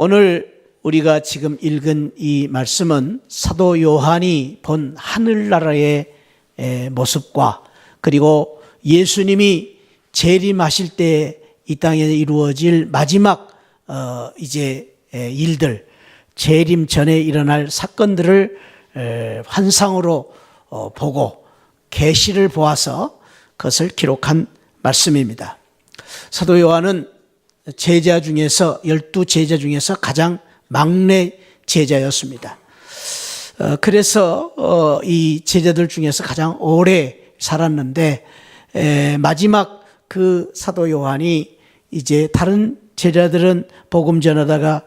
오늘 우리가 지금 읽은 이 말씀은 사도 요한이 본 하늘나라의 모습과 그리고 예수님이 재림하실 때 이 땅에 이루어질 마지막 이제 일들, 재림 전에 일어날 사건들을 환상으로 보고 계시를 보아서 그것을 기록한 말씀입니다. 사도 요한은 제자 중에서 12제자 중에서 가장 막내 제자였습니다. 그래서 이 제자들 중에서 가장 오래 살았는데 마지막 그 사도 요한이 이제 다른 제자들은 복음 전하다가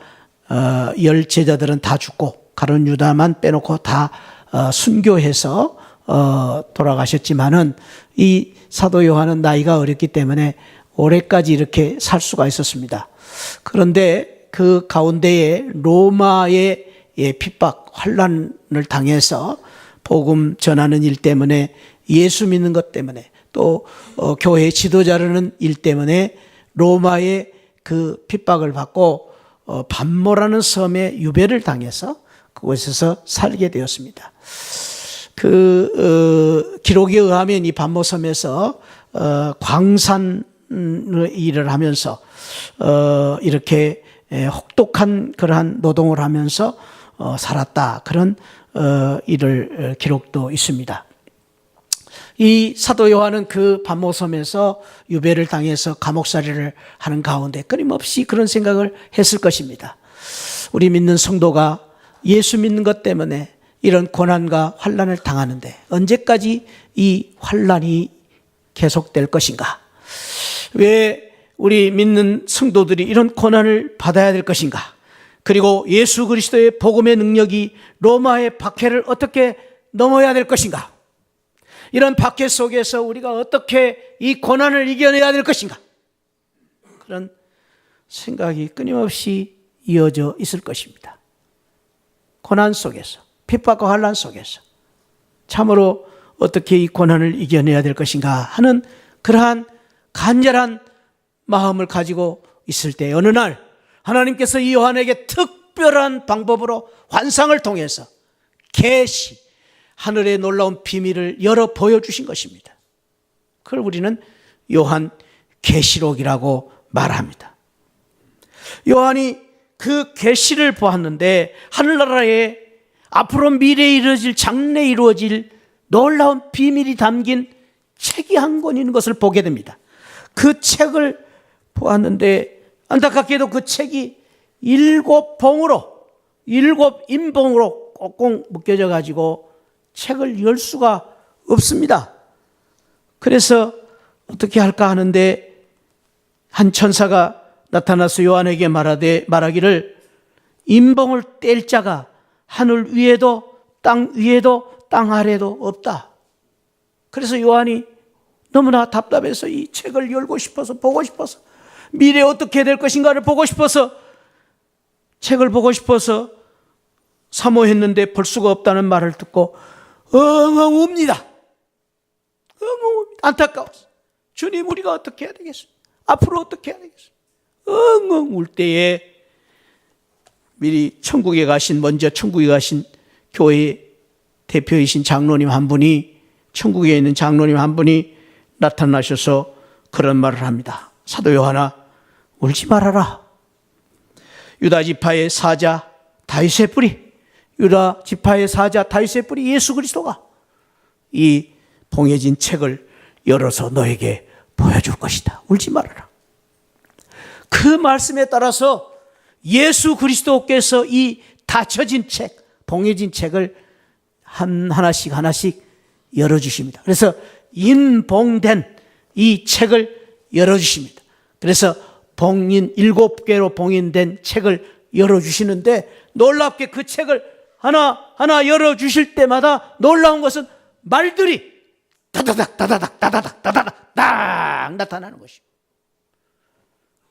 10 제자들은 다 죽고 가룟 유다만 빼놓고 다 순교해서 돌아가셨지만은 이 사도 요한은 나이가 어렸기 때문에 올해까지 이렇게 살 수가 있었습니다. 그런데 그 가운데에 로마의 핍박, 환난을 당해서 복음 전하는 일 때문에 예수 믿는 것 때문에 또 교회 지도자라는 일 때문에 로마의 그 핍박을 받고 반모라는 섬에 유배를 당해서 그곳에서 살게 되었습니다. 그 기록에 의하면 이 반모섬에서 광산 일을 하면서 이렇게 혹독한 그러한 노동을 하면서 살았다, 그런 일을 기록도 있습니다. 이 사도 요한은 그 반모섬에서 유배를 당해서 감옥살이를 하는 가운데 끊임없이 그런 생각을 했을 것입니다. 우리 믿는 성도가 예수 믿는 것 때문에 이런 고난과 환난을 당하는데 언제까지 이 환난이 계속될 것인가? 왜 우리 믿는 성도들이 이런 고난을 받아야 될 것인가? 그리고 예수 그리스도의 복음의 능력이 로마의 박해를 어떻게 넘어야 될 것인가? 이런 박해 속에서 우리가 어떻게 이 고난을 이겨내야 될 것인가? 그런 생각이 끊임없이 이어져 있을 것입니다. 고난 속에서, 핍박과 환난 속에서 참으로 어떻게 이 고난을 이겨내야 될 것인가 하는 그러한 간절한 마음을 가지고 있을 때 어느 날 하나님께서 이 요한에게 특별한 방법으로 환상을 통해서 계시, 하늘의 놀라운 비밀을 열어 보여주신 것입니다. 그걸 우리는 요한 계시록이라고 말합니다. 요한이 그 계시를 보았는데 하늘나라에 앞으로 미래에 이루어질, 장래에 이루어질 놀라운 비밀이 담긴 책이 한 권 있는 것을 보게 됩니다. 그 책을 보았는데 안타깝게도 그 책이 7봉으로, 7인봉으로 꽁꽁 묶여져 가지고 책을 열 수가 없습니다. 그래서 어떻게 할까 하는데 한 천사가 나타나서 요한에게 말하기를 인봉을 뗄 자가 하늘 위에도 땅 위에도 땅 아래도 없다. 그래서 요한이 너무나 답답해서 이 책을 열고 싶어서, 보고 싶어서, 미래에 어떻게 될 것인가를 보고 싶어서, 책을 보고 싶어서 사모했는데 볼 수가 없다는 말을 듣고 엉엉 웁니다. 엉엉 웁니다. 안타까워서 주님, 우리가 어떻게 해야 되겠습니까? 앞으로 어떻게 해야 되겠습니까? 엉엉 울 때에 미리 먼저 천국에 가신 교회 대표이신 장로님 한 분이, 천국에 있는 장로님 한 분이 나타나셔서 그런 말을 합니다. 사도 요한아, 울지 말아라. 유다 지파의 사자 다윗의 뿌리, 유다 지파의 사자 다윗의 뿌리 예수 그리스도가 이 봉해진 책을 열어서 너에게 보여줄 것이다. 울지 말아라. 그 말씀에 따라서 예수 그리스도께서 이 닫혀진 책, 봉해진 책을 하나씩 열어주십니다. 그래서 인봉된 이 책을 열어주십니다. 그래서 7개로 봉인된 책을 열어주시는데 놀랍게 그 책을 하나 열어주실 때마다 놀라운 것은 말들이 다다닥 딱 나타나는 것입니다.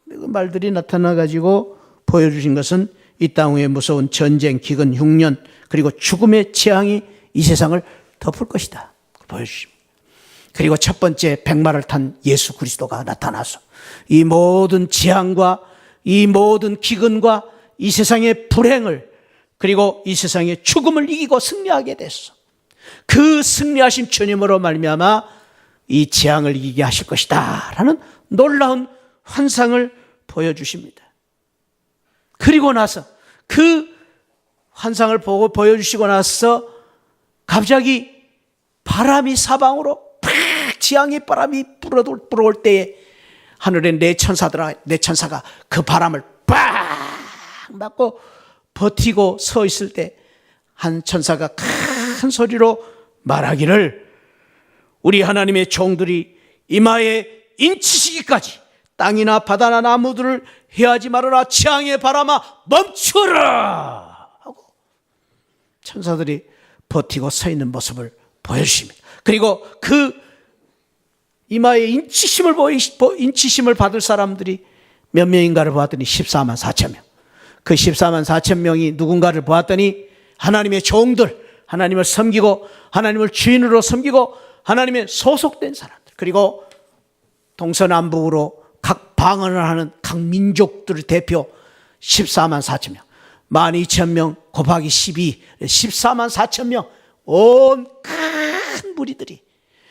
그 말들이 나타나가지고 보여주신 것은 이 땅 위에 무서운 전쟁, 기근, 흉년, 그리고 죽음의 재앙이 이 세상을 덮을 것이다 보여주십니다. 그리고 첫 번째 백마를 탄 예수 그리스도가 나타나서 이 모든 재앙과 이 모든 기근과 이 세상의 불행을 그리고 이 세상의 죽음을 이기고 승리하게 됐어. 그 승리하신 주님으로 말미암아 이 재앙을 이기게 하실 것이다 라는 놀라운 환상을 보여주십니다. 그리고 나서 그 환상을 보고 보여주시고 나서 갑자기 바람이 사방으로 팍 지향의 바람이 불어올 때에 하늘에 네 천사가 그 바람을 빡 맞고 버티고 서 있을 때 한 천사가 큰 소리로 말하기를 우리 하나님의 종들이 이마에 인치시기까지 땅이나 바다나 나무들을 해하지 말아라. 재앙의 바람아 멈추라 하고 천사들이 버티고 서 있는 모습을 보여주십니다. 그리고 그 이마에 인치심을 받을 사람들이 몇 명인가를 보았더니 14만 4천 명. 그 14만 4천 명이 누군가를 보았더니 하나님의 종들, 하나님을 섬기고 하나님을 주인으로 섬기고 하나님의 소속된 사람들, 그리고 동서남북으로 각 방언을 하는 각 민족들을 대표 14만 4천 명, 12,000명 곱하기 12, 14만 4천 명, 온 큰 무리들이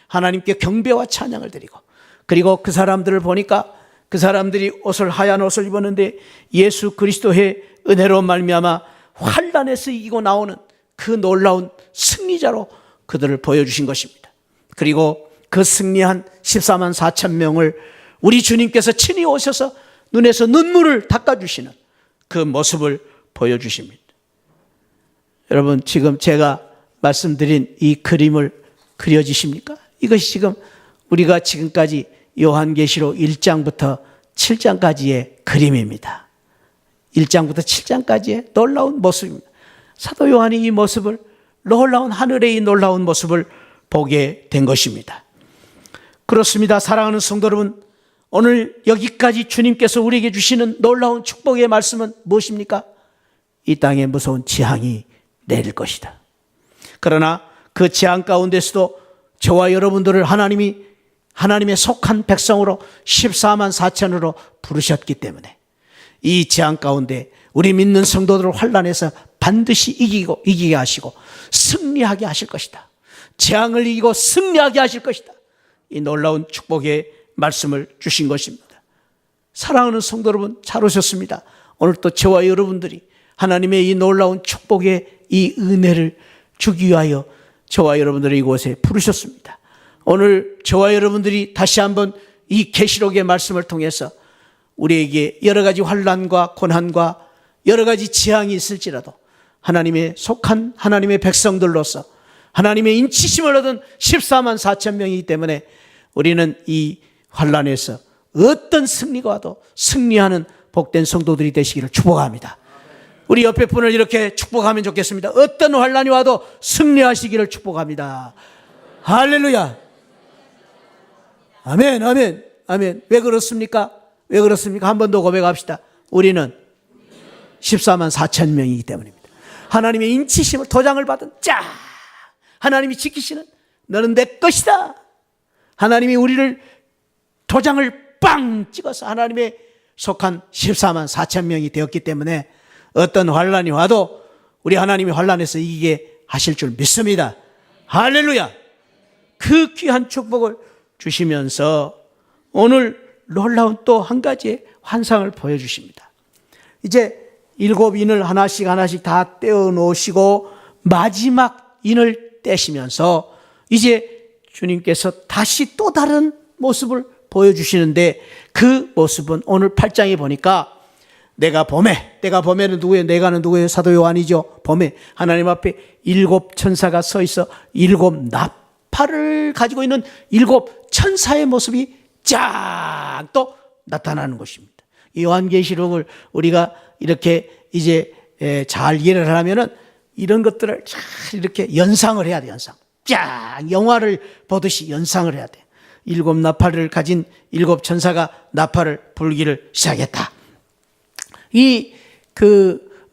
하나님께 경배와 찬양을 드리고, 그리고 그 사람들을 보니까 그 사람들이 하얀 옷을 입었는데 예수 그리스도의 은혜로 말미암아 환난에서 이기고 나오는 그 놀라운 승리자로 그들을 보여주신 것입니다. 그리고 그 승리한 14만 4천 명을 우리 주님께서 친히 오셔서 눈에서 눈물을 닦아주시는 그 모습을 보여주십니다. 여러분, 지금 제가 말씀드린 이 그림을 그려지십니까? 이것이 지금 우리가 지금까지 요한계시록 1장부터 7장까지의 그림입니다. 1장부터 7장까지의 놀라운 모습입니다. 사도 요한이 이 모습을, 놀라운 하늘의 이 놀라운 모습을 보게 된 것입니다. 그렇습니다. 사랑하는 성도 여러분, 오늘 여기까지 주님께서 우리에게 주시는 놀라운 축복의 말씀은 무엇입니까? 이 땅에 무서운 재앙이 내릴 것이다. 그러나 그 재앙 가운데서도 저와 여러분들을 하나님의 속한 백성으로 14만 4천으로 부르셨기 때문에 이 재앙 가운데 우리 믿는 성도들을 환난에서 반드시 이기게 하시고 승리하게 하실 것이다. 재앙을 이기고 승리하게 하실 것이다. 이 놀라운 축복의 말씀을 주신 것입니다. 사랑하는 성도 여러분, 잘 오셨습니다. 오늘 또 저와 여러분들이 하나님의 이 놀라운 축복의 이 은혜를 주기 위하여 저와 여러분들을 이곳에 부르셨습니다. 오늘 저와 여러분들이 다시 한번 이 계시록의 말씀을 통해서 우리에게 여러 가지 환난과 고난과 여러 가지 재앙이 있을지라도 하나님의 속한 하나님의 백성들로서 하나님의 인치심을 얻은 14만 4천 명이기 때문에 우리는 이 환난에서 어떤 승리가 와도 승리하는 복된 성도들이 되시기를 축복합니다. 우리 옆에 분을 이렇게 축복하면 좋겠습니다. 어떤 환난이 와도 승리하시기를 축복합니다. 할렐루야. 아멘, 아멘, 아멘. 왜 그렇습니까? 왜 그렇습니까? 한 번 더 고백합시다. 우리는 14만 4천 명이기 때문입니다. 하나님의 인치심을 도장을 받은 하나님이 지키시는 너는 내 것이다. 하나님이 우리를 도장을 빵 찍어서 하나님의 속한 14만 4천 명이 되었기 때문에 어떤 환난이 와도 우리 하나님이 환난에서 이기게 하실 줄 믿습니다. 할렐루야. 그 귀한 축복을 주시면서 오늘 놀라운 또 한 가지의 환상을 보여주십니다. 이제 7인을 하나씩 다 떼어 놓으시고 마지막 인을 떼시면서 이제 주님께서 다시 또 다른 모습을 보여주시는데 그 모습은 오늘 8장에 보니까 내가 봄에는 누구예요? 내가는 누구예요? 사도 요한이죠. 봄에 하나님 앞에 7 천사가 서 있어 7 나팔을 가지고 있는 7 천사의 모습이 쫙 또 나타나는 것입니다. 이 요한계시록을 우리가 이렇게 이제 잘 이해를 하려면은 이런 것들을 잘 이렇게 연상을 해야 돼. 쫙 영화를 보듯이 연상을 해야 돼. 7 나팔을 가진 7 천사가 나팔을 불기를 시작했다.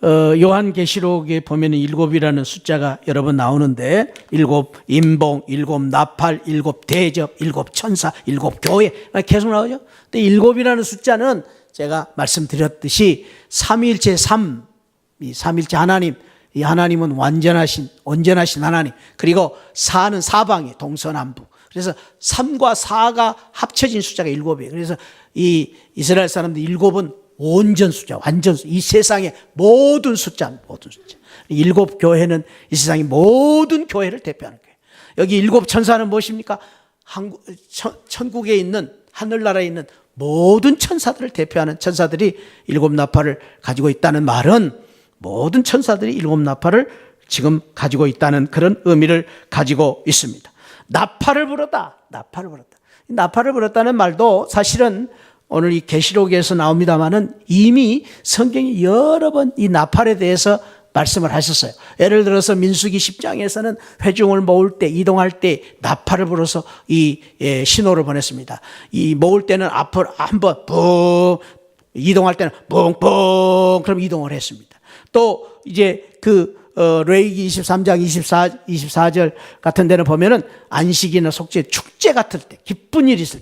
요한계시록에 보면은 7이라는 숫자가 여러 번 나오는데 7 인봉, 7 나팔, 7 대접, 7 천사, 7 교회 계속 나오죠. 근데 7이라는 숫자는 제가 말씀드렸듯이 삼위일체 3 이 삼일째 하나님, 이 하나님은 온전하신 하나님. 그리고 사는 사방이 동서남북. 그래서 3과 4가 합쳐진 숫자가 7이에요. 그래서 이 이스라엘 사람들 7은 온전 숫자, 완전 숫자. 이 세상의 모든 숫자. 7 교회는 이 세상의 모든 교회를 대표하는 거예요. 여기 7 천사는 무엇입니까? 천국에 있는, 하늘나라에 있는 모든 천사들을 대표하는 천사들이 7 나팔을 가지고 있다는 말은 모든 천사들이 7 나팔을 지금 가지고 있다는 그런 의미를 가지고 있습니다. 나팔을 불었다. 나팔을 불었다는 말도 사실은 오늘 이 계시록에서 나옵니다마는 이미 성경이 여러 번 이 나팔에 대해서 말씀을 하셨어요. 예를 들어서 민수기 10장에서는 회중을 모을 때, 이동할 때 나팔을 불어서 이 신호를 보냈습니다. 이 모을 때는 앞을 한번 뿡, 이동할 때는 뿡뿡, 그럼 이동을 했습니다. 또 이제 레위기 23장 24절 같은 데는 보면은 안식이나 속죄, 축제 같을 때, 기쁜 일이 있을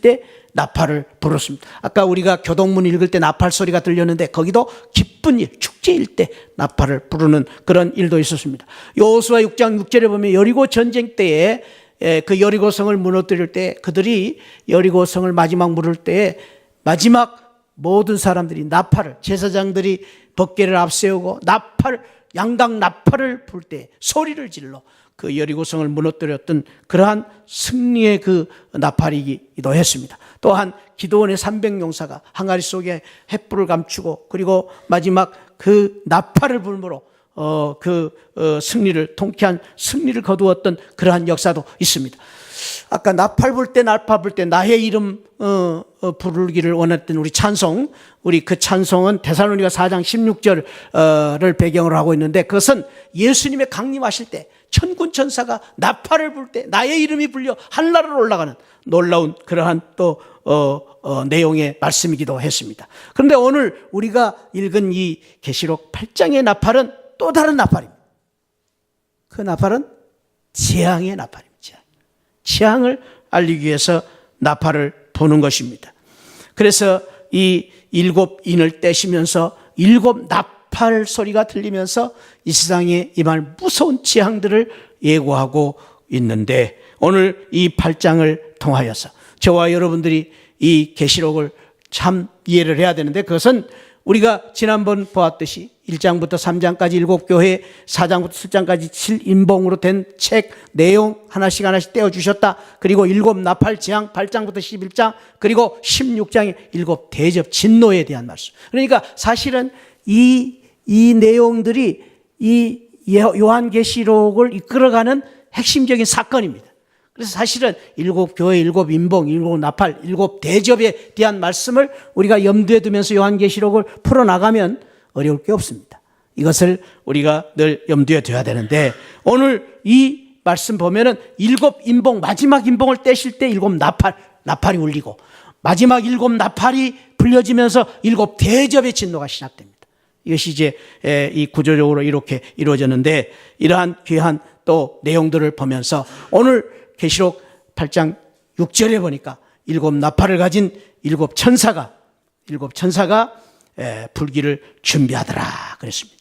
때 나팔을 불었습니다. 아까 우리가 교동문 읽을 때 나팔 소리가 들렸는데 거기도 기쁜 일, 축제일 때 나팔을 부르는 그런 일도 있었습니다. 여호수아 6장 6절에 보면 여리고 전쟁 때에 그 여리고성을 무너뜨릴 때 그들이 여리고성을 마지막 무를 때에 마지막 모든 사람들이 나팔을, 제사장들이 법궤를 앞세우고 양당 나팔을 불 때 소리를 질러 그 여리고성을 무너뜨렸던 그러한 승리의 그 나팔이기도 했습니다. 또한 기드온의 300용사가 항아리 속에 횃불을 감추고 그리고 마지막 그 나팔을 불므로 승리를, 통쾌한 승리를 거두었던 그러한 역사도 있습니다. 아까 나팔 불 때 나의 이름 부르기를 원했던 우리 찬송, 우리 그 찬송은 데살로니가 4장 16절을 배경으로 하고 있는데 그것은 예수님의 강림하실 때 천군 천사가 나팔을 불 때 나의 이름이 불려 하늘나라로 올라가는 놀라운 그러한 또 내용의 말씀이기도 했습니다. 그런데 오늘 우리가 읽은 이 계시록 8장의 나팔은 또 다른 나팔입니다. 그 나팔은 재앙의 나팔입니다. 재앙을 알리기 위해서 나팔을 부는 것입니다. 그래서 이 7인을 떼시면서 7 나팔 소리가 들리면서 이 세상에 임할 무서운 재앙들을 예고하고 있는데 오늘 이 8장을 통하여서 저와 여러분들이 이 계시록을 참 이해를 해야 되는데 그것은 우리가 지난번 보았듯이 1장부터 3장까지 7교회, 4장부터 7장까지 7인봉으로 된 책 내용 하나씩 떼어주셨다. 그리고 7 나팔 재앙 8장부터 11장 그리고 16장의 7 대접 진노에 대한 말씀. 그러니까 사실은 이 내용들이 이 요한계시록을 이끌어가는 핵심적인 사건입니다. 그래서 사실은 7교회, 7인봉, 7 나팔, 7 대접에 대한 말씀을 우리가 염두에 두면서 요한계시록을 풀어나가면 어려울 게 없습니다. 이것을 우리가 늘 염두에 둬야 되는데 오늘 이 말씀 보면은 7 인봉, 마지막 인봉을 떼실 때 7 나팔이 울리고 마지막 7 나팔이 불려지면서 7 대접의 진노가 시작됩니다. 이것이 이제 이 구조적으로 이렇게 이루어졌는데 이러한 귀한 또 내용들을 보면서 오늘 계시록 8장 6절에 보니까 7 나팔을 가진 7 천사가 불기를 준비하더라 그랬습니다.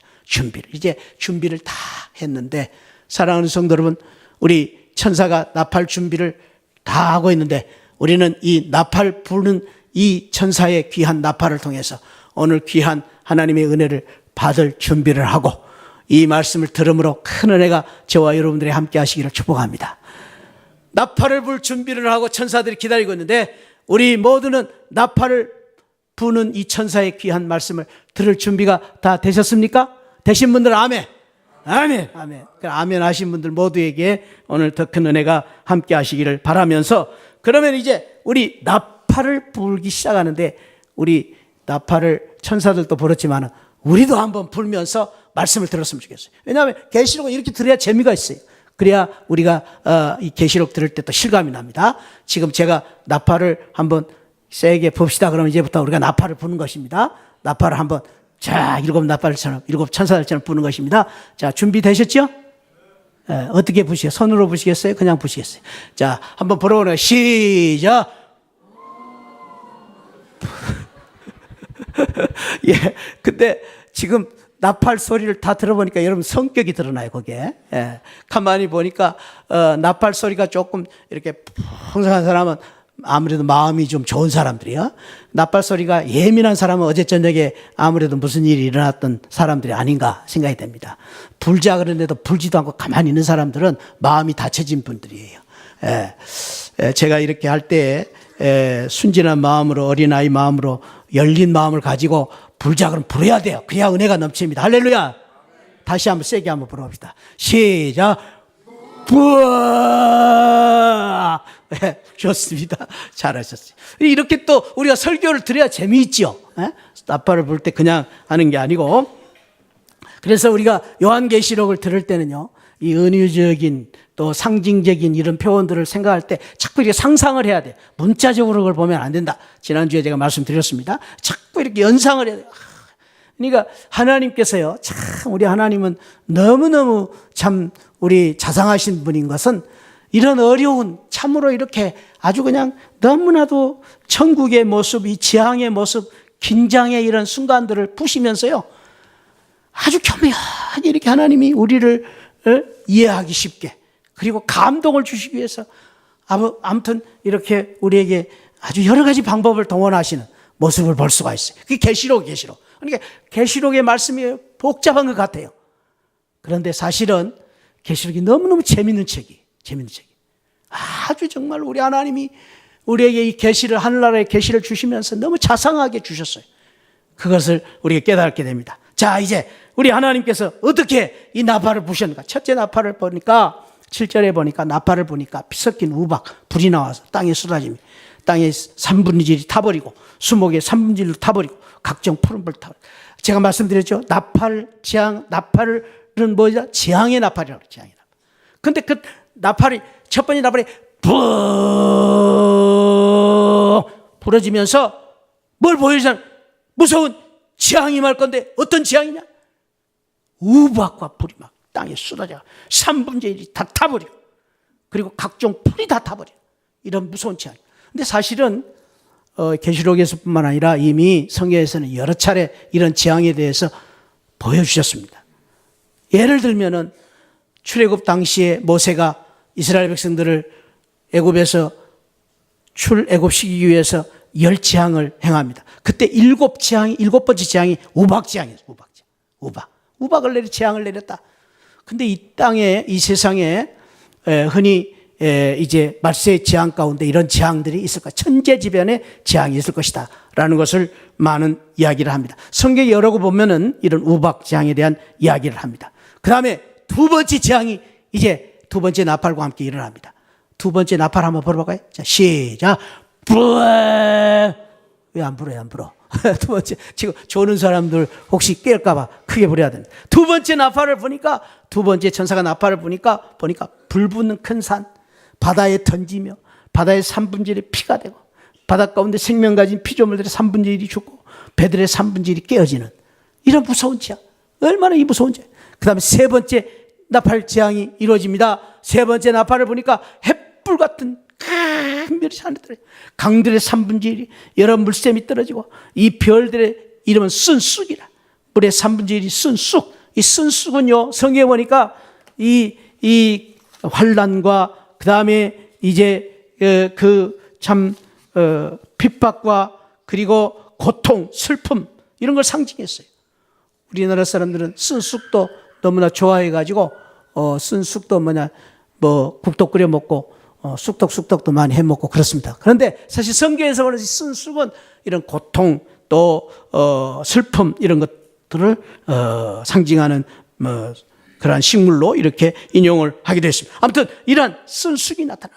이제 준비를 다 했는데 사랑하는 성도 여러분, 우리 천사가 나팔 준비를 다 하고 있는데 우리는 이 나팔 부는 이 천사의 귀한 나팔을 통해서 오늘 귀한 하나님의 은혜를 받을 준비를 하고 이 말씀을 들음으로 큰 은혜가 저와 여러분들이 함께 하시기를 축복합니다. 나팔을 불 준비를 하고 천사들이 기다리고 있는데 우리 모두는 나팔을 부는 이 천사의 귀한 말씀을 들을 준비가 다 되셨습니까? 되신 분들 아멘. 아멘. 아멘. 아멘 하신 분들 모두에게 오늘 더 큰 은혜가 함께 하시기를 바라면서 그러면 이제 우리 나팔을 불기 시작하는데 우리 나팔을 천사들도 불었지만 우리도 한번 불면서 말씀을 들었으면 좋겠어요. 왜냐하면 계시록은 이렇게 들어야 재미가 있어요. 그래야 우리가 이 계시록 들을 때 또 실감이 납니다. 지금 제가 나팔을 한번 세게 봅시다. 그러면 이제부터 우리가 나팔을 부는 것입니다. 나팔을 한번 자 7 나팔처럼 7 천사들처럼 부는 것입니다. 자 준비되셨죠? 어떻게 부시겠어요? 손으로 부시겠어요? 그냥 부시겠어요? 자 한번 불어보는 시작. 예, 근데 지금 나팔 소리를 다 들어보니까 여러분 성격이 드러나요, 거기에. 예. 가만히 보니까, 나팔 소리가 조금 이렇게 풍성한 사람은 아무래도 마음이 좀 좋은 사람들이야. 나팔 소리가 예민한 사람은 어제 저녁에 아무래도 무슨 일이 일어났던 사람들이 아닌가 생각이 됩니다. 불자 그런데도 불지도 않고 가만히 있는 사람들은 마음이 닫혀진 분들이에요. 예. 제가 이렇게 할 때, 순진한 마음으로, 어린아이 마음으로, 열린 마음을 가지고 불자 그럼 불어야 돼요. 그래야 은혜가 넘칩니다. 할렐루야. 다시 한번 세게 한번 불어봅시다. 시작. 부아. 네, 좋습니다. 잘하셨어요. 이렇게 또 우리가 설교를 들어야 재미있죠. 네? 나팔을 불 때 그냥 하는 게 아니고. 그래서 우리가 요한계시록을 들을 때는요, 이 은유적인 또 상징적인 이런 표현들을 생각할 때 자꾸 이렇게 상상을 해야 돼요. 문자적으로 그걸 보면 안 된다. 지난주에 제가 말씀드렸습니다. 자꾸 이렇게 연상을 해야 돼요. 그러니까 하나님께서요, 참 우리 하나님은 너무너무 참 우리 자상하신 분인 것은 이런 어려운 참으로 이렇게 아주 그냥 너무나도 천국의 모습, 이 지향의 모습, 긴장의 이런 순간들을 푸시면서요, 아주 교묘하게 이렇게 하나님이 우리를 이해하기 쉽게, 그리고 감동을 주시기 위해서 아무튼 이렇게 우리에게 아주 여러 가지 방법을 동원하시는 모습을 볼 수가 있어요. 그게 계시록. 그러니까 계시록의 말씀이 복잡한 것 같아요. 그런데 사실은 계시록이 너무너무 재밌는 책이. 아주 정말 우리 하나님이 우리에게 이 계시를, 하늘나라의 계시를 주시면서 너무 자상하게 주셨어요. 그것을 우리가 깨닫게 됩니다. 자, 이제 우리 하나님께서 어떻게 이 나팔을 부셨는가? 첫째 나팔을 보니까 7절에 보니까 나팔을 보니까 피 섞인 우박, 불이 나와서 땅에 쏟아집니다. 땅에 3분의 1이 타버리고 수목의 3분의 1을 타버리고 각종 푸른 불 타버리고. 제가 말씀드렸죠. 나팔은 뭐죠? 재앙의 나팔이라고 그래요. 재앙의 나팔. 근데 그 나팔이, 첫 번째 나팔이 부러지면서 뭘 보여주잖아요. 무서운 재앙이 임할 건데 어떤 재앙이냐? 우박과 불이 막 땅에 쏟아져 3분의 1이 다 타버리고, 그리고 각종 풀이 다 타버려. 이런 무서운 재앙. 근데 사실은 계시록에서뿐만 아니라 이미 성경에서는 여러 차례 이런 재앙에 대해서 보여주셨습니다. 예를 들면은 출애굽 당시에 모세가 이스라엘 백성들을 애굽에서 출애굽시키기 위해서 10재앙을 행합니다. 그때 일곱 번째 재앙이 우박재앙이었어요. 우박을 내려 재앙을 내렸다. 근데 이 땅에, 이 세상에 흔히 이제 말세의 재앙 가운데 이런 재앙들이 있을 거야. 천재지변의 재앙이 있을 것이다 라는 것을 많은 이야기를 합니다. 성경에 여러 거 보면은 이런 우박 재앙에 대한 이야기를 합니다. 그 다음에 두 번째 재앙이 이제 두 번째 나팔과 함께 일어납니다. 두 번째 나팔 한번 불어볼까요? 자, 시작. 왜 안 불어? 두 번째, 지금 조는 사람들 혹시 깰까봐 크게 불어야 됩니다. 두 번째 나팔을 보니까, 두 번째 천사가 나팔을 보니까 불 붙는 큰 산, 바다에 던지며 바다의 3분의 1이 피가 되고, 바다 가운데 생명 가진 피조물들의 3분의 1이 죽고 배들의 3분의 1이 깨어지는 이런 무서운 재앙. 얼마나 이 무서운 재앙. 그 다음에 세 번째 나팔 재앙이 이루어집니다. 세 번째 나팔을 보니까 햇불 같은 큰 별이 하늘에 강들의 3분의 1이 여러 물샘이 떨어지고, 이 별들의 이름은 쓴쑥이라. 물의 3분의 1이 쓴쑥. 이 쓴쑥은요, 성경에 보니까 이 환난과 그 다음에 이제 핍박과 그리고 고통, 슬픔 이런 걸 상징했어요. 우리나라 사람들은 쓴쑥도 너무나 좋아해가지고 쓴쑥도 국도 끓여 먹고 쑥떡도 많이 해 먹고 그렇습니다. 그런데 사실 성경에서 말하는 쓴쑥은 이런 고통 또 슬픔 이런 것들을 상징하는 그러한 식물로 이렇게 인용을 하기도 했습니다. 아무튼 이러한 쓴쑥이 나타나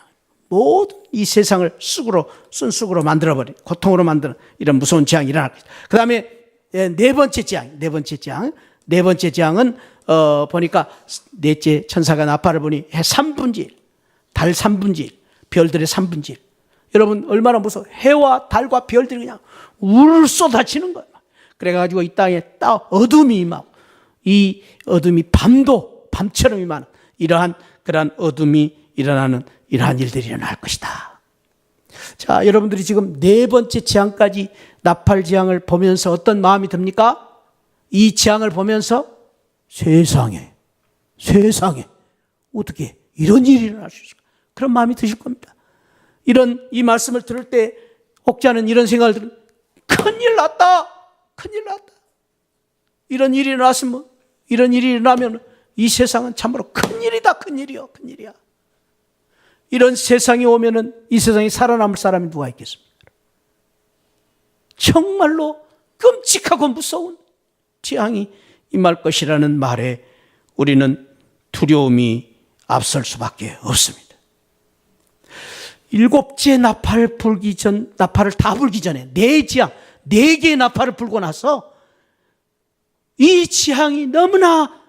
모든 이 세상을 쓴쑥으로 만들어버린, 고통으로 만드는 이런 무서운 재앙이 일어날 것이다. 그 다음에 네 번째 재앙은 보니까 넷째 천사가 나팔을 보니 해 3분의 1, 달 3분의 1, 별들의 3분의 1. 여러분 얼마나 무서워. 해와 달과 별들이 그냥 울 쏟아지는 거예요. 그래가지고 이 땅에 어둠이 임하고, 이 어둠이 밤처럼 임하는 그러한 어둠이 일어나는 이러한 일들이 일어날 것이다. 자, 여러분들이 지금 네 번째 재앙까지 나팔 재앙을 보면서 어떤 마음이 듭니까? 이 재앙을 보면서 세상에 어떻게 이런 일이 일어날 수 있을까? 그런 마음이 드실 겁니다. 이 말씀을 들을 때 혹자는 이런 생각을 들으면 큰일 났다. 이런 일이 일어나면 이 세상은 참으로 큰일이야. 이런 세상이 오면은 이 세상에 살아남을 사람이 누가 있겠습니까? 정말로 끔찍하고 무서운 재앙이 임할 것이라는 말에 우리는 두려움이 앞설 수밖에 없습니다. 일곱째 나팔을 다 불기 전에 네 개의 나팔을 불고 나서 이 재앙이 너무나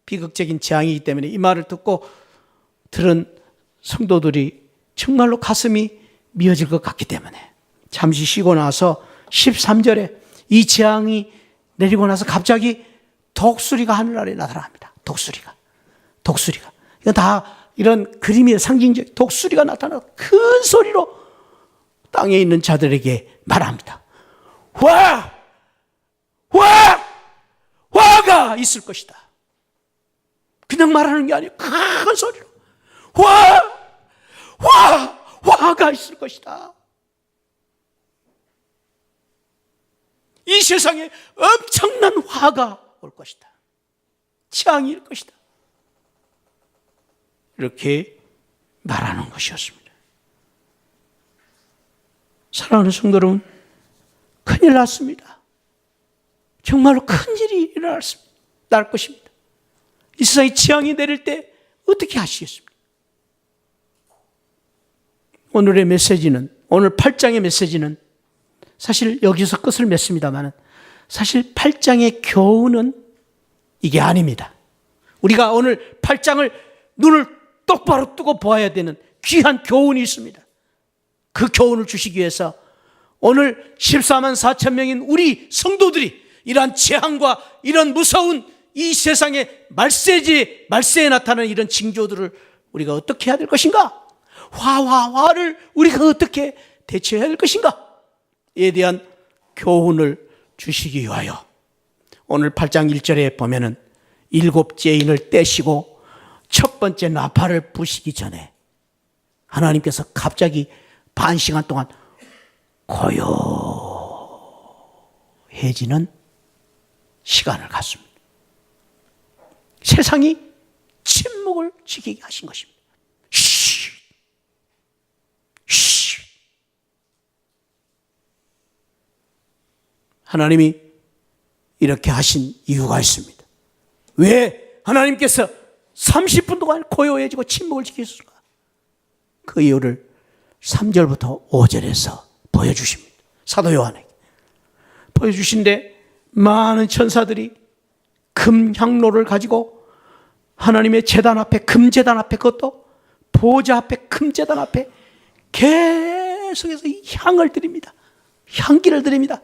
비극적인 재앙이기 때문에 이 말을 듣고 들은 성도들이 정말로 가슴이 미어질 것 같기 때문에 잠시 쉬고 나서 13절에 이 재앙이 내리고 나서 갑자기 독수리가 하늘 아래 나타납니다. 독수리가. 이건 다 이런 그림의 상징적 독수리가 나타나서 큰 소리로 땅에 있는 자들에게 말합니다. 화가 있을 것이다. 그냥 말하는 게 아니에요. 큰 소리로 화가 있을 것이다. 이 세상에 엄청난 화가 올 것이다. 재앙이 일 것이다. 이렇게 말하는 것이었습니다. 사랑하는 성도 여러분, 큰일 났습니다. 정말로 큰일이 날 것입니다. 이 세상에 재앙이 내릴 때 어떻게 하시겠습니까? 오늘 8장의 메시지는 사실 여기서 끝을 맺습니다만 사실 8장의 교훈은 이게 아닙니다. 우리가 오늘 8장을 눈을 똑바로 뜨고 보아야 되는 귀한 교훈이 있습니다. 그 교훈을 주시기 위해서 오늘 14만 4천 명인 우리 성도들이 이러한 재앙과 이런 무서운 이 세상의 말세에 나타나는 이런 징조들을 우리가 어떻게 해야 될 것인가? 화를 우리가 어떻게 대처해야 될 것인가? 에 대한 교훈을 주시기 위하여 오늘 8장 1절에 보면은 7 인을 떼시고 첫 번째 나팔을 부시기 전에 하나님께서 갑자기 반 시간 동안 고요해지는 시간을 갖습니다. 세상이 침묵을 지키게 하신 것입니다. 하나님이 이렇게 하신 이유가 있습니다. 왜 하나님께서 30분 동안 고요해지고 침묵을 지켰을까? 그 이유를 3절부터 5절에서 보여주십니다. 사도 요한에게 보여주신데 많은 천사들이 금 향로를 가지고 하나님의 제단 앞에, 금제단 앞에, 그것도 보좌 앞에, 금제단 앞에 계속해서 이 향을 드립니다. 향기를 드립니다.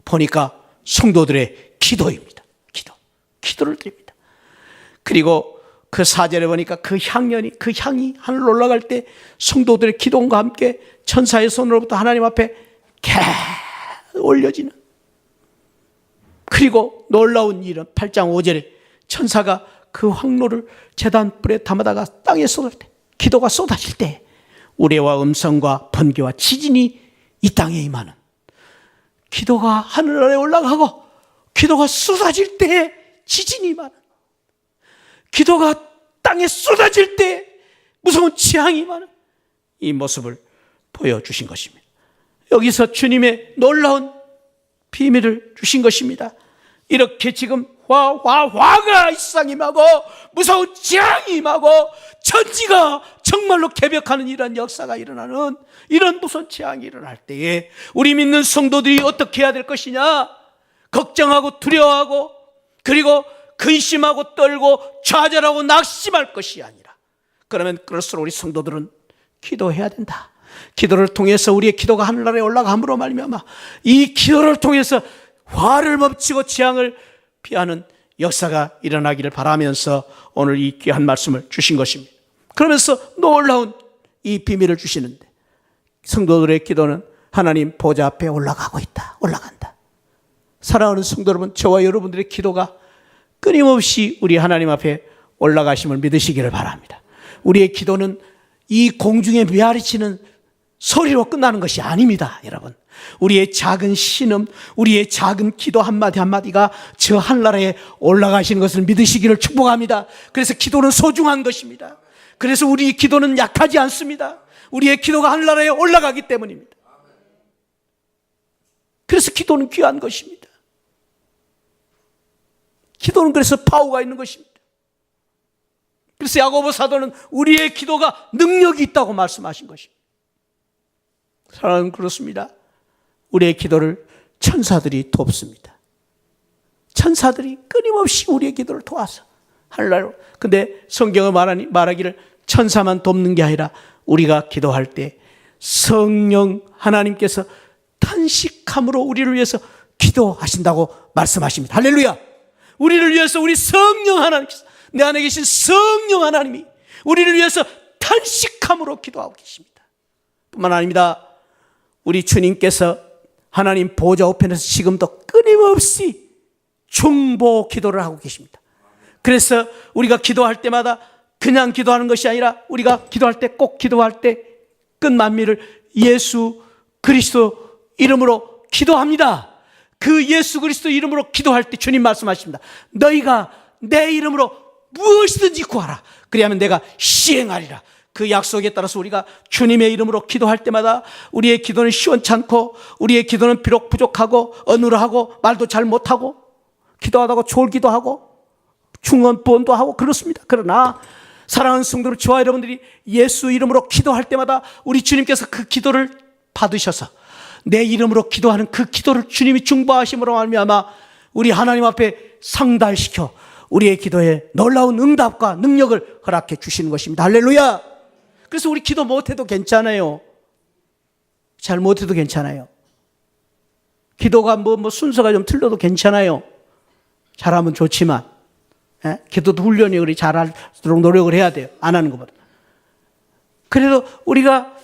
보니까 성도들의 기도입니다. 기도를 드립니다. 그리고 그 4절에 보니까 그 향이 하늘로 올라갈 때 성도들의 기도와 함께 천사의 손으로부터 하나님 앞에 계속 올려지는, 그리고 놀라운 일은 8장 5절에 천사가 그 황로를 제단 뿔에 담아다가 땅에 쏟을 때, 기도가 쏟아질 때 우레와 음성과 번개와 지진이 이 땅에 임하는, 기도가 하늘 아래 올라가고 기도가 쏟아질 때 지진이 임하는, 기도가 땅에 쏟아질 때 무서운 재앙이 임하는 이 모습을 보여주신 것입니다. 여기서 주님의 놀라운 비밀을 주신 것입니다. 이렇게 지금 화가 이 세상에 임하고 무서운 재앙이 임하고 천지가 정말로 개벽하는 이런 역사가 일어나는 이런 무서운 재앙이 일어날 때에 우리 믿는 성도들이 어떻게 해야 될 것이냐? 걱정하고 두려워하고 그리고 근심하고 떨고 좌절하고 낙심할 것이 아니라, 그러면 그럴수록 우리 성도들은 기도해야 된다. 기도를 통해서 우리의 기도가 하늘나라에 올라감으로 말미암아 이 기도를 통해서 화를 멈추고 재앙을 피하는 역사가 일어나기를 바라면서 오늘 이 귀한 말씀을 주신 것입니다. 그러면서 놀라운 이 비밀을 주시는데, 성도들의 기도는 하나님 보좌 앞에 올라가고 있다, 올라간다. 사랑하는 성도 여러분, 저와 여러분들의 기도가 끊임없이 우리 하나님 앞에 올라가심을 믿으시기를 바랍니다. 우리의 기도는 이 공중에 메아리치는 소리로 끝나는 것이 아닙니다, 여러분. 우리의 작은 신음, 우리의 작은 기도 한마디 한마디가 저 하늘나라에 올라가시는 것을 믿으시기를 축복합니다. 그래서 기도는 소중한 것입니다. 그래서 우리 기도는 약하지 않습니다. 우리의 기도가 하늘나라에 올라가기 때문입니다. 그래서 기도는 귀한 것입니다. 기도는 그래서 파워가 있는 것입니다. 그래서 야고보 사도는 우리의 기도가 능력이 있다고 말씀하신 것입니다. 사랑은 그렇습니다. 우리의 기도를 천사들이 돕습니다. 천사들이 끊임없이 우리의 기도를 도와서 하늘나라로. 근데 성경은 말하기를 천사만 돕는 게 아니라 우리가 기도할 때 성령 하나님께서 탄식함으로 우리를 위해서 기도하신다고 말씀하십니다. 할렐루야. 우리를 위해서 우리 성령 하나님께서, 내 안에 계신 성령 하나님이 우리를 위해서 탄식함으로 기도하고 계십니다. 뿐만 아닙니다. 우리 주님께서 하나님 보좌 우편에서 지금도 끊임없이 중보 기도를 하고 계십니다. 그래서 우리가 기도할 때마다 그냥 기도하는 것이 아니라 우리가 기도할 때, 꼭 기도할 때 끝 만미를 예수 그리스도 이름으로 기도합니다. 그 예수 그리스도 이름으로 기도할 때 주님 말씀하십니다. 너희가 내 이름으로 무엇이든지 구하라. 그리하면 내가 시행하리라. 그 약속에 따라서 우리가 주님의 이름으로 기도할 때마다 우리의 기도는 시원찮고, 우리의 기도는 비록 부족하고 어눌하고 말도 잘 못하고 기도하다가 졸기도 하고 중언부언도 하고 그렇습니다. 그러나 사랑하는 성도들, 저와 여러분들이 예수 이름으로 기도할 때마다 우리 주님께서 그 기도를 받으셔서 내 이름으로 기도하는 그 기도를 주님이 중보하심으로 말미암아 우리 하나님 앞에 상달시켜 우리의 기도에 놀라운 응답과 능력을 허락해 주시는 것입니다. 할렐루야. 그래서 우리 기도 못해도 괜찮아요. 잘 못해도 괜찮아요. 기도가 뭐 순서가 좀 틀려도 괜찮아요. 잘하면 좋지만, 기도도 훈련이 우리 잘할수록 노력을 해야 돼요. 안 하는 것보다. 그래도 우리가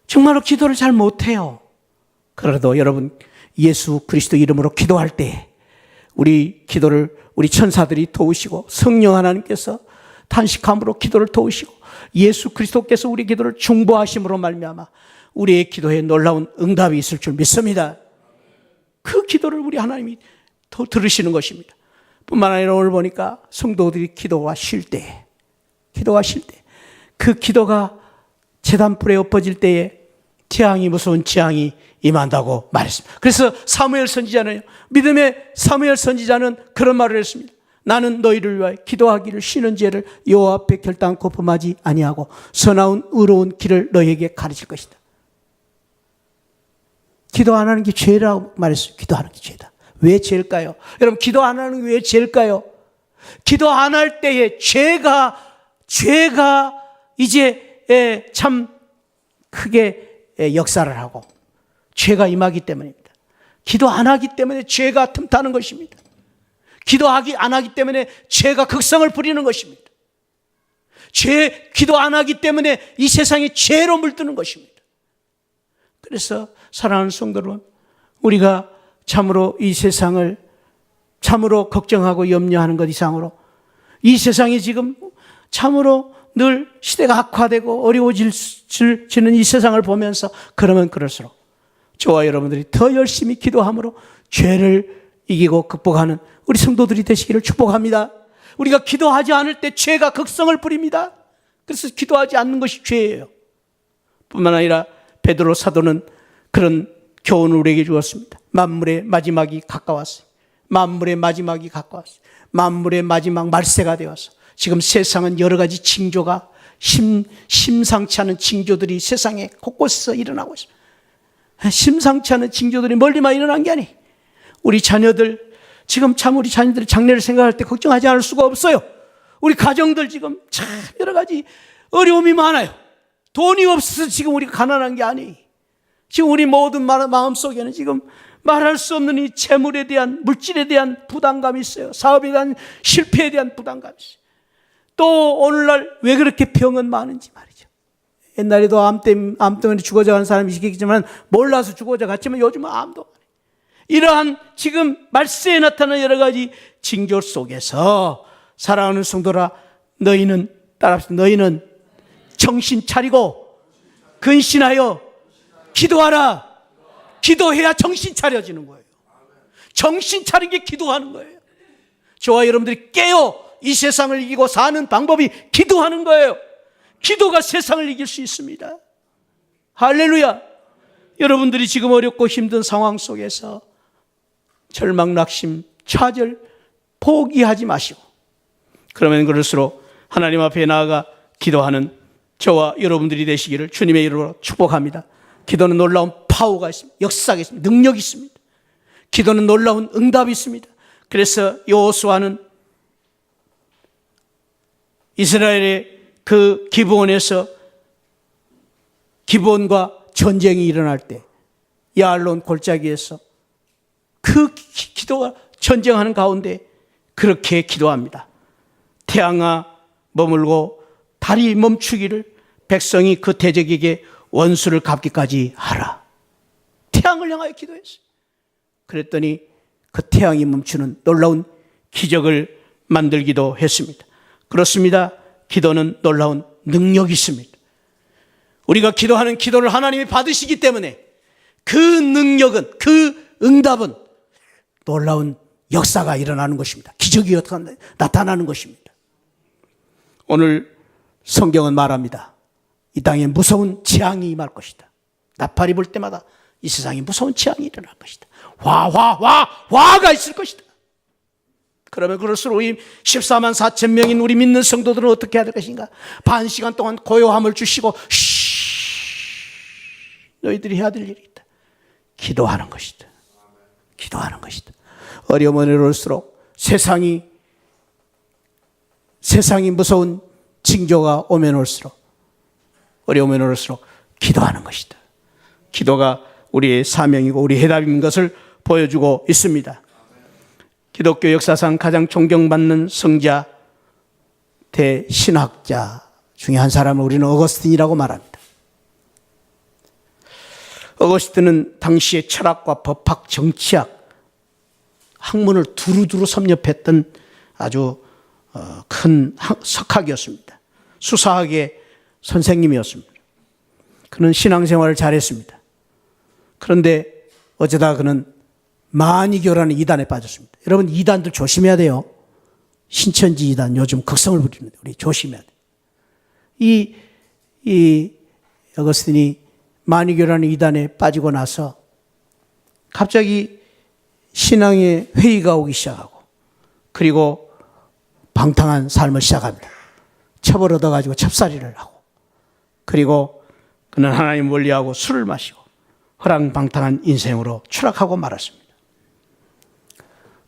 정말로 기도를 잘 못해요. 그래도 여러분, 예수 그리스도 이름으로 기도할 때 우리 기도를 우리 천사들이 도우시고 성령 하나님께서 탄식함으로 기도를 도우시고 예수 그리스도께서 우리 기도를 중보하심으로 말미암아 우리의 기도에 놀라운 응답이 있을 줄 믿습니다. 그 기도를 우리 하나님이 더 들으시는 것입니다. 뿐만 아니라 오늘 보니까 성도들이 기도가 쉴 때 그 기도가 제단불에 엎어질 때에 재앙이, 무서운 재앙이 임한다고 말했습니다. 그래서 사무엘 선지자는, 믿음의 사무엘 선지자는 그런 말을 했습니다. 나는 너희를 위하여 기도하기를 쉬는 죄를 여호와 앞에 결단코 범하지 아니하고 선하운 의로운 길을 너희에게 가르칠 것이다. 기도 안 하는 게 죄라고 말했어요. 기도하는 게 죄다. 왜 죄일까요? 여러분, 기도 안 하는 게 왜 죄일까요? 기도 안 할 때에 죄가 이제 참 크게 역사를 하고 죄가 임하기 때문입니다. 기도 안 하기 때문에 죄가 틈타는 것입니다. 기도하기 안 하기 때문에 죄가 극성을 부리는 것입니다. 기도 안 하기 때문에 이 세상이 죄로 물드는 것입니다. 그래서 사랑하는 성도 여러분, 우리가 참으로 이 세상을 참으로 걱정하고 염려하는 것 이상으로 이 세상이 지금 참으로 늘 시대가 악화되고 어려워지는 이 세상을 보면서 그러면 그럴수록 저와 여러분들이 더 열심히 기도함으로 죄를 이기고 극복하는 우리 성도들이 되시기를 축복합니다. 우리가 기도하지 않을 때 죄가 극성을 부립니다. 그래서 기도하지 않는 것이 죄예요. 뿐만 아니라 베드로 사도는 그런 교훈을 우리에게 주었습니다. 만물의 마지막이 가까웠어요. 만물의 마지막이 가까웠어요. 만물의 마지막 말세가 되어서 지금 세상은 여러 가지 징조가 심상치 않은 징조들이 세상에 곳곳에서 일어나고 있습니다. 심상치 않은 징조들이 멀리만 일어난 게 아니, 우리 자녀들 지금 참 우리 자녀들의 장래를 생각할 때 걱정하지 않을 수가 없어요. 우리 가정들 지금 참 여러 가지 어려움이 많아요. 돈이 없어서 지금 우리가 가난한 게 아니, 지금 우리 모든 마음속에는 지금 말할 수 없는 이 재물에 대한, 물질에 대한 부담감이 있어요. 사업에 대한 실패에 대한 부담감이 있어요. 또 오늘날 왜 그렇게 병은 많은지 말이죠. 옛날에도 암 때문에 죽어져 가는 사람이 있겠지만 몰라서 죽어져 갔지만 요즘은 암도 많아요. 이러한 지금 말세에 나타나는 여러 가지 징조 속에서 사랑하는 성도라, 너희는 따라합시다. 너희는 정신 차리고 근신하여 기도하라. 기도해야 정신 차려지는 거예요. 정신 차리게 기도하는 거예요. 저와 여러분들이 깨어 이 세상을 이기고 사는 방법이 기도하는 거예요. 기도가 세상을 이길 수 있습니다. 할렐루야. 여러분들이 지금 어렵고 힘든 상황 속에서 절망, 낙심, 좌절, 포기하지 마시고, 그러면 그럴수록 하나님 앞에 나아가 기도하는 저와 여러분들이 되시기를 주님의 이름으로 축복합니다. 기도는 놀라운 파워가 있습니다. 역사가 있습니다. 능력이 있습니다. 기도는 놀라운 응답이 있습니다. 그래서 여호수아는 이스라엘의 그 기브온에서 기브온과 전쟁이 일어날 때 야알론 골짜기에서 그 기도가 전쟁하는 가운데 그렇게 기도합니다. 태양아 머물고 달이 멈추기를, 백성이 그 대적에게 원수를 갚기까지 하라. 태양을 향하여 기도했어요. 그랬더니 그 태양이 멈추는 놀라운 기적을 만들기도 했습니다. 그렇습니다. 기도는 놀라운 능력이 있습니다. 우리가 기도하는 기도를 하나님이 받으시기 때문에 그 능력은, 그 응답은 놀라운 역사가 일어나는 것입니다. 기적이 나타나는 것입니다. 오늘 성경은 말합니다. 이 땅에 무서운 재앙이 임할 것이다. 나팔이 불 때마다 이 세상에 무서운 재앙이 일어날 것이다. 화가 있을 것이다. 그러면 그럴수록 우리 14만 4천 명인 우리 믿는 성도들은 어떻게 해야 될 것인가? 반 시간 동안 고요함을 주시고 너희들이 해야 될 일이 있다. 기도하는 것이다. 기도하는 것이다. 어려움은 어려울수록 세상이 무서운 징조가 오면 올수록, 어려우면 올수록 기도하는 것이다. 기도가 우리의 사명이고 우리의 해답인 것을 보여주고 있습니다. 기독교 역사상 가장 존경받는 성자, 대신학자 중에 한 사람을 우리는 어거스틴이라고 말합니다. 어거스틴은 당시의 철학과 법학, 정치학, 학문을 두루두루 섭렵했던 아주 큰 석학이었습니다. 수사학의 선생님이었습니다. 그는 신앙생활을 잘했습니다. 그런데 어쩌다 그는 만이교라는 이단에 빠졌습니다. 여러분, 이단들 조심해야 돼요. 신천지 이단 요즘 극성을 부리는데 우리 조심해야 돼요. 이 어거스틴이 만이교라는 이단에 빠지고 나서 갑자기 신앙의 회의가 오기 시작하고, 그리고 방탕한 삶을 시작합니다. 첩을 얻어가지고 첩살이를 하고, 그리고 그는 하나님 멀리하고 술을 마시고 허랑방탕한 인생으로 추락하고 말았습니다.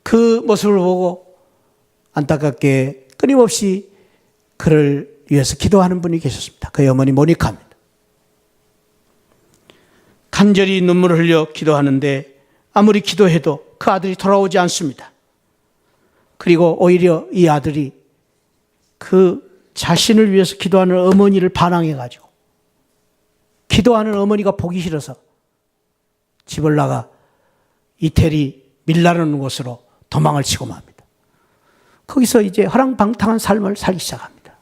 그 모습을 보고 안타깝게 끊임없이 그를 위해서 기도하는 분이 계셨습니다. 그의 어머니 모니카입니다. 간절히 눈물을 흘려 기도하는데 아무리 기도해도 그 아들이 돌아오지 않습니다. 그리고 오히려 이 아들이 그 자신을 위해서 기도하는 어머니를 반항해가지고, 기도하는 어머니가 보기 싫어서 집을 나가 이태리 밀라라는 곳으로 도망을 치고 맙니다. 거기서 이제 허랑방탕한 삶을 살기 시작합니다.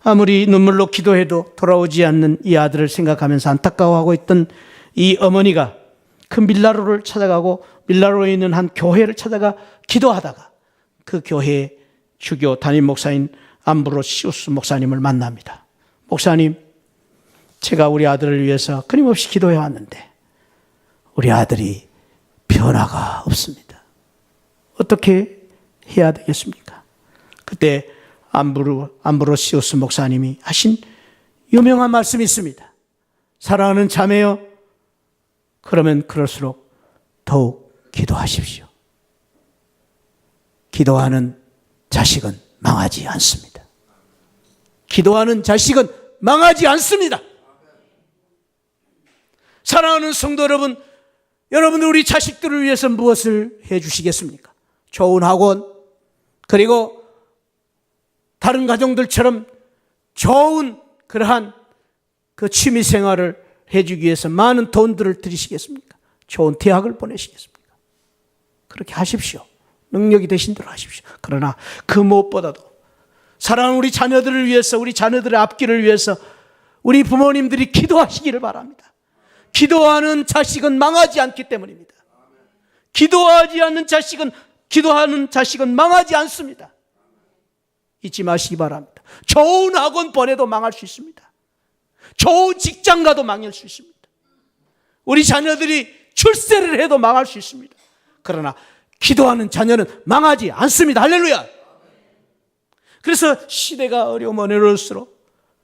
아무리 눈물로 기도해도 돌아오지 않는 이 아들을 생각하면서 안타까워하고 있던 이 어머니가 그 밀라로를 찾아가고 밀라로에 있는 한 교회를 찾아가 기도하다가 그 교회의 주교 담임 목사인 암브로시우스 목사님을 만납니다. 목사님, 제가 우리 아들을 위해서 끊임없이 기도해 왔는데 우리 아들이 변화가 없습니다. 어떻게 해야 되겠습니까? 그때 암브로시우스 목사님이 하신 유명한 말씀이 있습니다. 사랑하는 자매여, 그러면 그럴수록 더욱 기도하십시오. 기도하는 자식은 망하지 않습니다. 기도하는 자식은 망하지 않습니다. 사랑하는 성도 여러분, 여러분들 우리 자식들을 위해서 무엇을 해 주시겠습니까? 좋은 학원, 그리고 다른 가정들처럼 좋은 그러한 그 취미 생활을 해주기 위해서 많은 돈들을 들이시겠습니까? 좋은 대학을 보내시겠습니까? 그렇게 하십시오. 능력이 되신 대로 하십시오. 그러나 그 무엇보다도 사랑하는 우리 자녀들을 위해서, 우리 자녀들의 앞길을 위해서 우리 부모님들이 기도하시기를 바랍니다. 기도하는 자식은 망하지 않기 때문입니다. 기도하는 자식은 망하지 않습니다. 잊지 마시기 바랍니다. 좋은 학원 보내도 망할 수 있습니다. 좋은 직장 가도 망할 수 있습니다. 우리 자녀들이 출세를 해도 망할 수 있습니다. 그러나 기도하는 자녀는 망하지 않습니다. 할렐루야. 그래서 시대가 어려우면 어려울수록,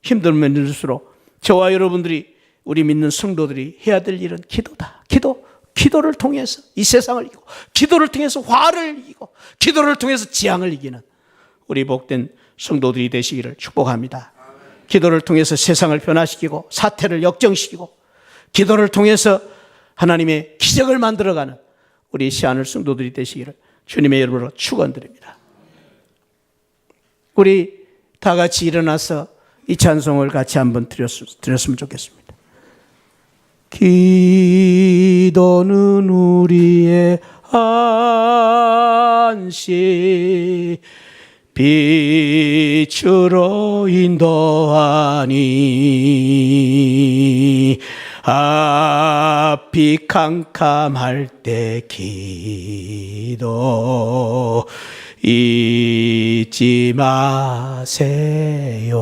힘들면 힘들수록 저와 여러분들이, 우리 믿는 성도들이 해야 될 일은 기도다. 기도를 통해서 이 세상을 이기고, 기도를 통해서 화를 이기고, 기도를 통해서 재앙을 이기는 우리 복된 성도들이 되시기를 축복합니다. 기도를 통해서 세상을 변화시키고 사태를 역정시키고, 기도를 통해서 하나님의 기적을 만들어가는 우리 시안을 성도들이 되시기를 주님의 이름으로 축원드립니다. 우리 다 같이 일어나서 이 찬송을 같이 한번 드렸으면 좋겠습니다. 기도는 우리의 안식, 빛으로 인도하니, 앞이 캄캄할 때 기도 잊지 마세요.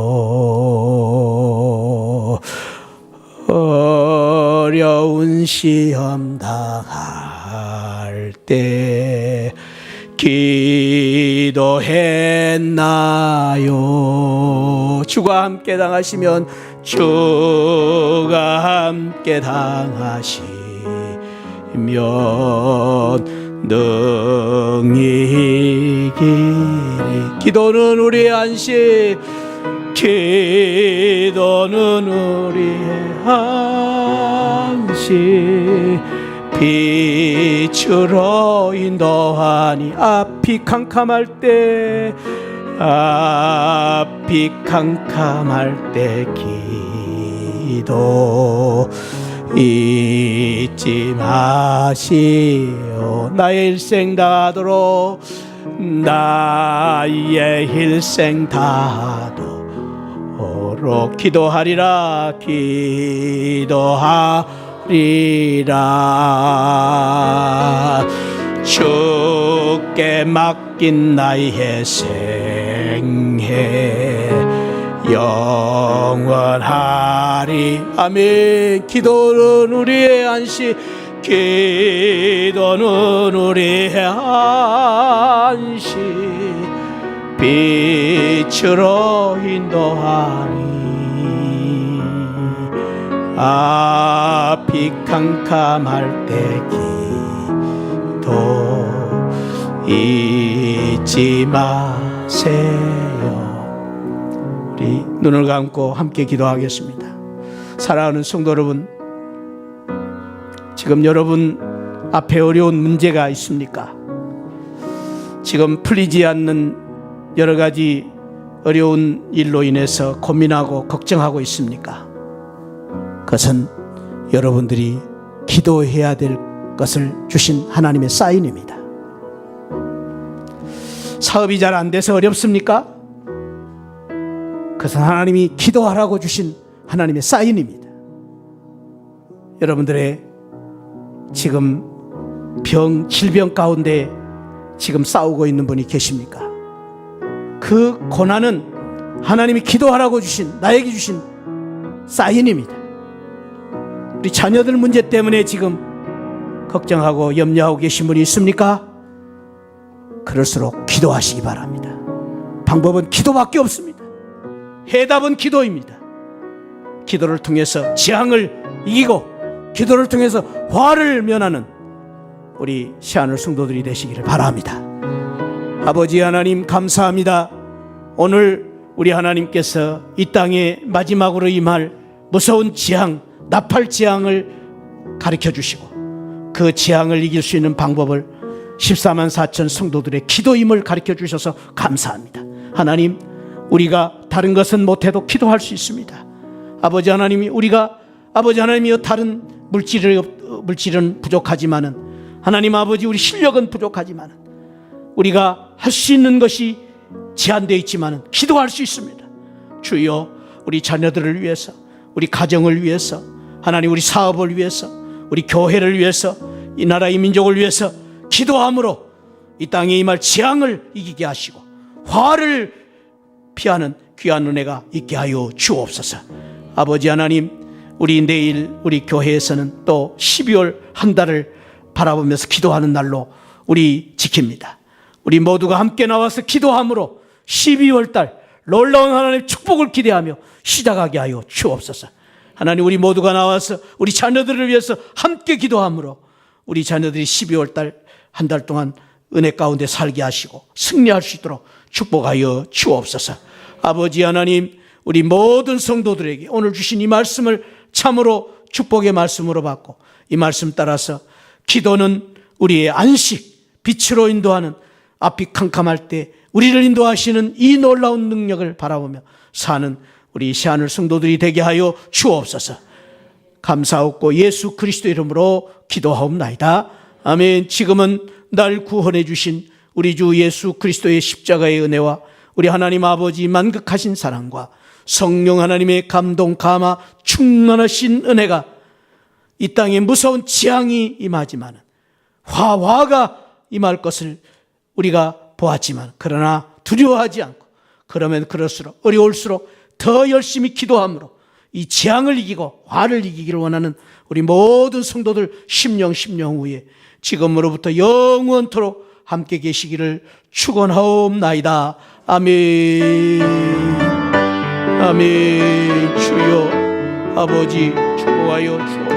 어려운 시험 당할 때 기도했나요? 주가 함께 당하시면 주가 함께 당하시면 능히 이기리. 기도는 우리의 안식, 기도는 우리의 안식, 빛으로 인도하니, 앞이 캄캄할 때 기도 잊지 마시오. 나의 일생 다하도록, 나의 일생 다하도록 기도하리라, 기도하리라. 주께 맡긴 나의 생애 영원하리. 아멘. 기도는 우리의 안식, 기도는 우리의 안식, 빛으로 인도하니, 앞이 캄캄할 때 기도 잊지 마세요. 우리 눈을 감고 함께 기도하겠습니다. 사랑하는 성도 여러분, 지금 여러분 앞에 어려운 문제가 있습니까? 지금 풀리지 않는 여러 가지 어려운 일로 인해서 고민하고 걱정하고 있습니까? 그것은 여러분들이 기도해야 될 것을 주신 하나님의 사인입니다. 사업이 잘 안 돼서 어렵습니까? 그것은 하나님이 기도하라고 주신 하나님의 사인입니다. 여러분들의 지금 질병 가운데 지금 싸우고 있는 분이 계십니까? 그 고난은 하나님이 기도하라고 주신, 나에게 주신 사인입니다. 우리 자녀들 문제 때문에 지금 걱정하고 염려하고 계신 분이 있습니까? 그럴수록 기도하시기 바랍니다. 방법은 기도밖에 없습니다. 해답은 기도입니다. 기도를 통해서 재앙을 이기고, 기도를 통해서 화를 면하는 우리 시안을 성도들이 되시기를 바랍니다. 아버지 하나님, 감사합니다. 오늘 우리 하나님께서 이 땅에 마지막으로 임할 무서운 재앙, 나팔 재앙을 가르쳐 주시고, 그 재앙을 이길 수 있는 방법을 14만 4천 성도들의 기도임을 가르쳐 주셔서 감사합니다. 하나님, 우리가 다른 것은 못해도 기도할 수 있습니다. 아버지 하나님이, 우리가 아버지 하나님이여 다른 물질은 부족하지만은, 하나님 아버지 우리 실력은 부족하지만은, 우리가 할 수 있는 것이 제한되어 있지만은 기도할 수 있습니다. 주여, 우리 자녀들을 위해서, 우리 가정을 위해서, 하나님 우리 사업을 위해서, 우리 교회를 위해서, 이 나라 이 민족을 위해서 기도함으로 이 땅에 임할 재앙을 이기게 하시고 화를 피하는 귀한 은혜가 있게 하여 주옵소서. 아버지 하나님, 우리 내일 우리 교회에서는 또 12월 한 달을 바라보면서 기도하는 날로 우리 지킵니다. 우리 모두가 함께 나와서 기도함으로 12월 달 놀라운 하나님의 축복을 기대하며 시작하게 하여 주옵소서. 하나님, 우리 모두가 나와서 우리 자녀들을 위해서 함께 기도함으로 우리 자녀들이 12월 달 한 달 동안 은혜 가운데 살게 하시고 승리할 수 있도록 축복하여 주옵소서. 아버지 하나님, 우리 모든 성도들에게 오늘 주신 이 말씀을 참으로 축복의 말씀으로 받고 이 말씀 따라서 기도는 우리의 안식, 빛으로 인도하는, 앞이 캄캄할 때 우리를 인도하시는 이 놀라운 능력을 바라보며 사는 우리 새하늘 성도들이 되게 하여 주옵소서. 감사하고 예수 그리스도 이름으로 기도하옵나이다. 아멘. 지금은 날 구원해 주신 우리 주 예수 그리스도의 십자가의 은혜와 우리 하나님 아버지 만극하신 사랑과 성령 하나님의 감동 감화 충만하신 은혜가 이 땅에 무서운 재앙이 임하지만 화가 임할 것을 우리가 보았지만, 그러나 두려워하지 않고, 그러면 그럴수록 어려울수록 더 열심히 기도함으로 이 재앙을 이기고 화를 이기기를 원하는 우리 모든 성도들 심령 후에 지금으로부터 영원토록 함께 계시기를 축원하옵나이다. 아멘. 아멘. 주여 아버지 축복하여 주옵소서.